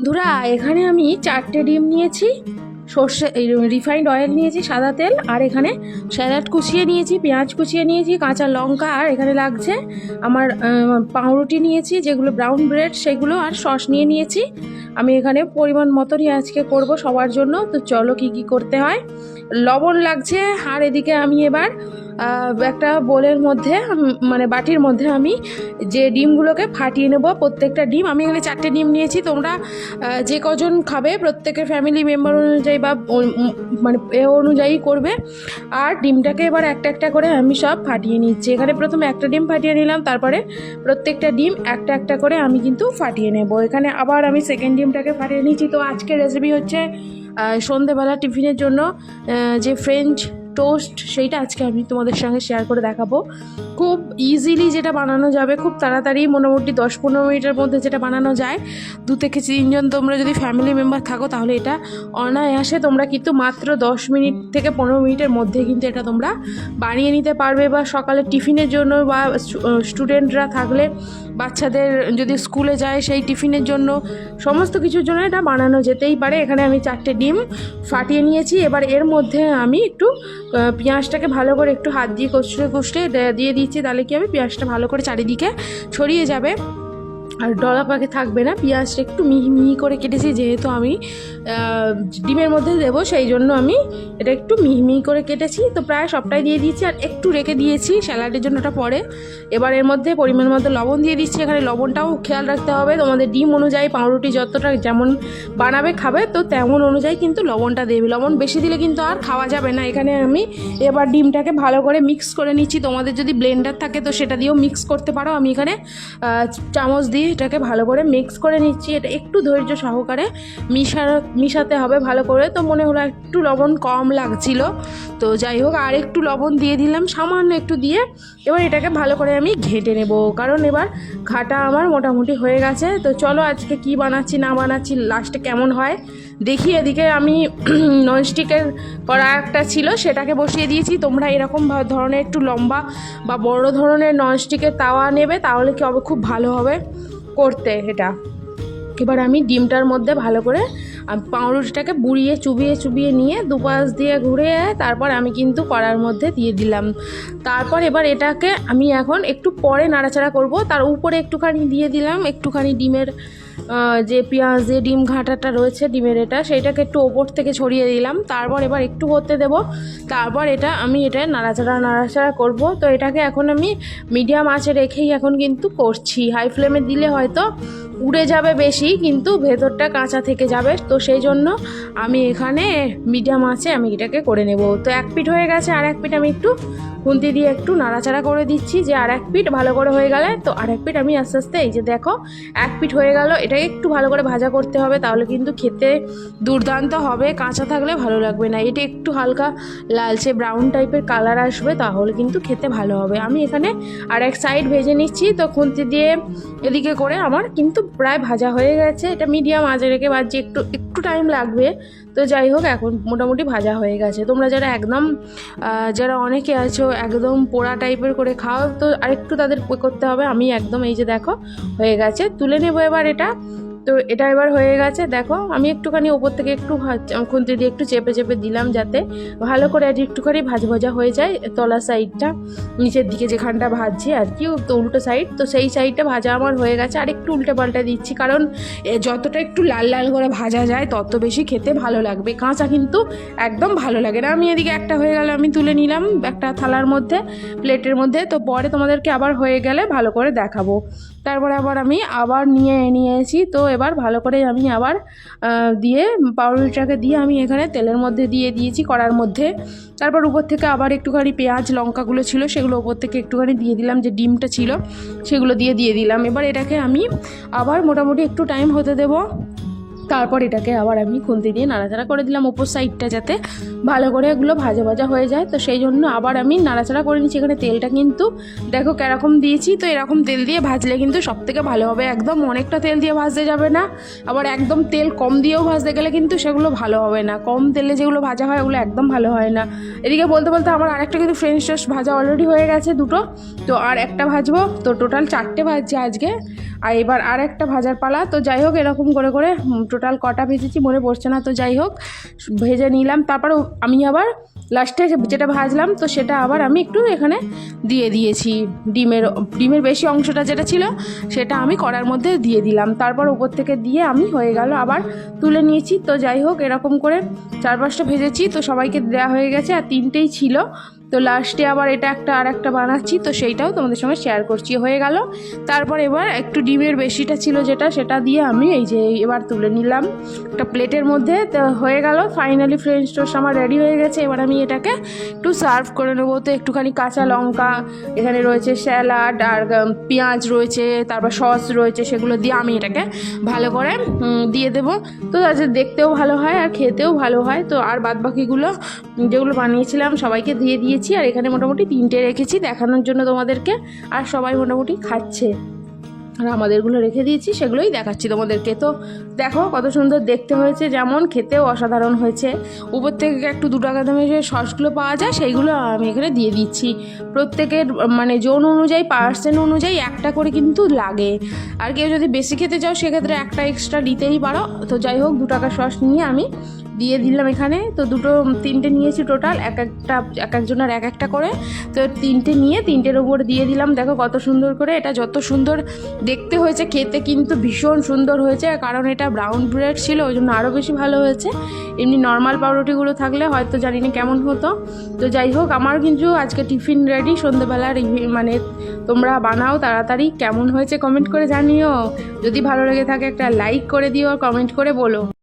বন্ধুরা, এখানে আমি 4টে ডিম নিয়েছি, সর্ষে রিফাইন্ড অয়েল নিয়েছি, সাদা তেল, আর এখানে স্যালাড কুচিয়ে নিয়েছি, পেঁয়াজ কুচিয়ে নিয়েছি, কাঁচা লঙ্কা, আর এখানে লাগছে আমার পাউরুটি নিয়েছি যেগুলো ব্রাউন ব্রেড সেগুলো, আর সস নিয়ে নিয়েছি। আমি এখানে পরিমাণ মতনই আজকে করব সবার জন্য। তো চলো কি কি করতে হয়। লবণ লাগছে, আর এদিকে আমি এবার একটা বোলের মধ্যে মানে বাটির মধ্যে আমি যে ডিমগুলোকে ফাটিয়ে নেব। প্রত্যেকটা ডিম আমি এখানে 4টে ডিম নিয়েছি, তোমরা যে কজন খাবে প্রত্যেকের ফ্যামিলি মেম্বার অনুযায়ী বা মানে এ অনুযায়ী করবে। আর ডিমটাকে এবার একটা একটা করে আমি সব ফাটিয়ে নিচ্ছি। এখানে প্রথমে একটা ডিম ফাটিয়ে নিলাম, তারপরে প্রত্যেকটা ডিম একটা একটা করে আমি কিন্তু ফাটিয়ে নেব। এখানে আবার আমি সেকেন্ড ডিমটাকে ফাটিয়ে নিচ্ছি। তো আজকের রেসিপি হচ্ছে সন্ধেবেলা টিফিনের জন্য যে ফ্রেঞ্চ টোস্ট, সেইটা আজকে আমি তোমাদের সঙ্গে শেয়ার করে দেখাবো। খুব ইজিলি যেটা বানানো যাবে, খুব তাড়াতাড়ি, মোটামুটি 10-15 মিনিটের মধ্যে যেটা বানানো যায়। 2 থেকে 3 জন তোমরা যদি ফ্যামিলি মেম্বার থাকো তাহলে এটা অনায়াসে তোমরা কিন্তু মাত্র 10 মিনিট থেকে 15 মিনিটের মধ্যে কিন্তু এটা তোমরা বানিয়ে নিতে পারবে। বা সকালে টিফিনের জন্য, বা স্টুডেন্টরা থাকলে বাচ্চাদের যদি স্কুলে যায় সেই টিফিনের জন্য, সমস্ত কিছুর জন্য এটা বানানো যেতেই পারে। এখানে আমি 4টে ডিম ফাটিয়ে নিয়েছি। এবার এর মধ্যে আমি একটু পেঁয়াজটাকে ভালো করে একটু হাত দিয়ে কষলে দিয়ে দিচ্ছি, তাহলে কি হবে, পেঁয়াজটা ভালো করে চারিদিকে ছড়িয়ে যাবে আর ডলা পাকে থাকবে না। পেঁয়াজটা একটু মিহি মিহি করে কেটেছি, যেহেতু আমি ডিমের মধ্যে দেবো সেই জন্য আমি এটা একটু মিহি মিহি করে কেটেছি। তো প্রায় সবটাই দিয়ে দিয়েছি, আর একটু রেখে দিয়েছি স্যালাডের জন্য, ওটা পরে। এবার এর মধ্যে পরিমাণ মতো লবণ দিয়ে দিচ্ছি। এখানে লবণটাও খেয়াল রাখতে হবে, তোমাদের ডিম অনুযায়ী পাউরুটি যতটা যেমন বানাবে খাবে তো তেমন অনুযায়ী কিন্তু লবণটা দেবে। লবণ বেশি দিলে কিন্তু আর খাওয়া যাবে না। এখানে আমি এবার ডিমটাকে ভালো করে মিক্স করে নিচ্ছি। তোমাদের যদি ব্লেন্ডার থাকে তো সেটা দিয়েও মিক্স করতে পারো। আমি এখানে চামচ দিয়ে এটাকে ভালো করে মিক্স করে নিচ্ছি। এটা একটু ধৈর্য সহকারে মিশাতে হবে ভালো করে। তো মনে হলো একটু লবণ কম লাগছিল, তো যাই হোক আর একটু লবণ দিয়ে দিলাম, সামান্য একটু দিয়ে। এবার এটাকে ভালো করে আমি ঘেঁটে নেব, কারণ এবার ঘাটা আমার মোটামুটি হয়ে গেছে। তো চলো আজকে কি বানাচ্ছি না বানাচ্ছি লাস্টে কেমন হয় দেখি। এদিকে আমি ননস্টিকের কড়া একটা ছিল, সেটাকে বসিয়ে দিয়েছি। তোমরা এরকম ধরনের একটু লম্বা বা বড় ধরনের ননস্টিকের তাওয়া নেবে, তাহলে কি হবে, খুব ভালো হবে করতে এটা। এবার আমি ডিমটার মধ্যে ভালো করে পাউরুটিটাকে বুড়িয়ে চুবিয়ে নিয়ে দুপাশ দিয়ে ঘুরে তারপর আমি কিন্তু কড়ার মধ্যে দিয়ে দিলাম। তারপর এবার এটাকে আমি এখন একটু পরে নাড়াচাড়া করব। তার উপরে একটুখানি দিয়ে দিলাম একটুখানি ডিমের যে পেঁয়াজ দিয়ে ডিম ঘাঁটাটা রয়েছে ডিমের, সেইটাকে একটু ওপর থেকে ছড়িয়ে দিলাম। তারপর এবার একটু হতে দেব, তারপর আমি এটা নাড়াচাড়া করব। তো এটাকে এখন আমি মিডিয়াম আঁচে রেখেই এখন কিন্তু করছি। হাই ফ্লেমে দিলে হয়তো উড়ে যাবে বেশি, কিন্তু ভেতরটা কাঁচা থেকে যাবে। তো সেই জন্য আমি এখানে মিডিয়াম আঁচে আমি এটাকে করে নেব। তো এক পিঠ হয়ে গেছে, আর এক পিঠ আমি একটু খুন্তি দিয়ে একটু নাড়াচাড়া করে দিচ্ছি, যে আর এক পিঠ ভালো করে হয়ে গেলে তো আর এক পিঠ আমি আস্তে আস্তে, এই যে দেখো এক পিঠ হয়ে গেল। এটাকে একটু ভালো করে ভাজা করতে হবে, তাহলে কিন্তু খেতে দুর্দান্ত হবে। কাঁচা থাকলে ভালো লাগবে না। এটা একটু হালকা লালচে ব্রাউন টাইপের কালার আসবে, তাহলে কিন্তু খেতে ভালো হবে। আমি এখানে আর এক সাইড ভেজে নিচ্ছি। তো খুন্তি দিয়ে এদিকে করে আমার কিন্তু প্রায় ভাজা হয়ে গেছে। এটা মিডিয়াম আঁচে রেখে ভাজছি, একটু টাইম লাগবে। তো যাই হোক এখন মোটামুটি ভাজা হয়ে গেছে। তোমরা যারা অনেকে আছো একদম পোড়া টাইপের করে খাও, তো আরেকটু তাদের করতে হবে। আমি একদম এই যে দেখো হয়ে গেছে, তুলে নেবো এবার এটা। তো এটা এবার হয়ে গেছে, দেখো আমি একটুখানি ওপর থেকে একটু খুন্তি দিয়ে একটু চেপে দিলাম, যাতে ভালো করে একটুখানি ভাজা হয়ে যায় তলা সাইডটা, নিচের দিকে যেখানটা ভাজছি আর কি, তো উল্টো সাইড। তো সেই সাইডটা ভাজা আমার হয়ে গেছে, আর একটু উল্টে পাল্টা দিচ্ছি, কারণ যতটা একটু লাল লাল করে ভাজা যায় তত বেশি খেতে ভালো লাগবে। কাঁচা কিন্তু একদম ভালো লাগে না। আমি এদিকে একটা হয়ে গেল, আমি তুলে নিলাম একটা থালার মধ্যে, প্লেটের মধ্যে। তো পরে তোমাদেরকে আবার হয়ে গেলে ভালো করে দেখাবো। তারপরে আমি আবার নিয়েছি। তো এবার ভালো করে আমি আবার দিয়ে পাউরুটিটাকে দিয়ে আমি এখানে তেলের মধ্যে দিয়ে দিয়েছি কড়ার মধ্যে। তারপর উপর থেকে আবার একটুখানি পেঁয়াজ লঙ্কাগুলো ছিল সেগুলো উপর থেকে একটুখানি দিয়ে দিলাম, যে ডিমটা ছিল সেগুলো দিয়ে দিলাম। এবার এটাকে আমি আবার মোটামুটি একটু টাইম হতে দেবো। তারপর এটাকে আবার আমি খুন্তি দিয়ে নাড়াচাড়া করে দিলাম উপর সাইডটা, যাতে ভালো করে এগুলো ভাজা হয়ে যায়। তো সেই জন্য আবার আমি নাড়াচাড়া করে নিচ্ছি। এখানে তেলটা কিন্তু দেখো কীরকম দিয়েছি। তো এরকম তেল দিয়ে ভাজলে কিন্তু সবথেকে ভালো হবে। একদম অনেকটা তেল দিয়ে ভাজতে যাবে না, আবার একদম তেল কম দিয়েও ভাজতে গেলে কিন্তু সেগুলো ভালো হবে না। কম তেলে যেগুলো ভাজা হয় ওগুলো একদম ভালো হয় না। এদিকে বলতে আমার আরেকটা কিন্তু ফ্রেঞ্চ টোস্ট ভাজা অলরেডি হয়ে গেছে দুটো। তো আর একটা ভাজবো, তো টোটাল 4টে ভাজছি আজকে। আর এবার আর একটা ভাজার পালা। তো যাই হোক এরকম করে টোটাল কটা ভেজেছি মনে পড়ছে না, তো যাই হোক ভেজে নিলাম। তারপর আমি আবার লাস্টে যেটা ভাজলাম তো সেটা আবার আমি একটু এখানে দিয়ে দিয়েছি, ডিমের বেশি অংশটা যেটা ছিল সেটা আমি কড়ার মধ্যে দিয়ে দিলাম। তারপর উপর থেকে দিয়ে আমি হয়ে গেল আবার তুলে নিয়েছি। তো যাই হোক এরকম করে 4-5টা ভেজেছি, তো সবাইকে দেওয়া হয়ে গেছে, আর 3টেই ছিল। তো লাস্টে আবার এটা আর একটা বানাচ্ছি, তো সেইটাও তোমাদের সঙ্গে শেয়ার করছি। হয়ে গেল। তারপর এবার একটু ডিমের বেশিটা ছিল সেটা দিয়ে আমি এই যে এবার তুলে নিলাম একটা প্লেটের মধ্যে। তো হয়ে গেল, ফাইনালি ফ্রেঞ্চ টোস্ট আমার রেডি হয়ে গেছে। এবার আমি এটাকে একটু সার্ভ করে নেবো। তো একটুখানি কাঁচা লঙ্কা, এখানে রয়েছে স্যালাড আর পেঁয়াজ রয়েছে, তারপর সস রয়েছে, সেগুলো দিয়ে আমি এটাকে ভালো করে দিয়ে দেবো। তো দেখতেও ভালো হয় আর খেতেও ভালো হয়। তো আর বাদবাকিগুলো যেগুলো বানিয়েছিলাম সবাইকে দিয়ে দিয়েছি, আর এখানে মোটামুটি 3টে রেখেছি দেখানোর জন্য তোমাদেরকে, আর সবাই মোটামুটি খাচ্ছে। আর আমাদেরগুলো রেখে দিয়েছি, সেগুলোই দেখাচ্ছি তোমাদেরকে। তো দেখো কত সুন্দর দেখতে হয়েছে, যেমন খেতেও অসাধারণ হয়েছে। উপর থেকে একটু 2 টাকা দামে যে সসগুলো পাওয়া যায় সেইগুলো আমি এখানে দিয়ে দিচ্ছি। প্রত্যেকের মানে জন অনুযায়ী, পার্সেন্ট অনুযায়ী একটা করে কিন্তু লাগে। আর কেউ যদি বেশি খেতে চাও সেক্ষেত্রে একটা এক্সট্রা দিতেই পারো। তো যাই হোক 2 টাকার সস নিয়ে আমি দিয়ে দিলাম এখানে। তো 3টে নিয়েছি টোটাল, এক একজনের এক একটা করে। তো 3টে নিয়ে 3টের উপরে দিয়ে দিলাম। দেখো কত সুন্দর করে, এটা যত সুন্দর দেখতে হয়েছে খেতে কিন্তু ভীষণ সুন্দর হয়েছে, কারণ এটা ব্রাউন ব্রেড ছিল ওই জন্য আরও বেশি ভালো হয়েছে। এমনি নর্মাল পাউরুটিগুলো থাকলে হয়তো জানি না কেমন হতো। তো যাই হোক আমার কিন্তু আজকে টিফিন রেডি সন্ধ্যেবেলার। মানে তোমরা বানাও তাড়াতাড়ি, কেমন হয়েছে কমেন্ট করে জানিও। যদি ভালো লেগে থাকে একটা লাইক করে দিও, কমেন্ট করে বলো।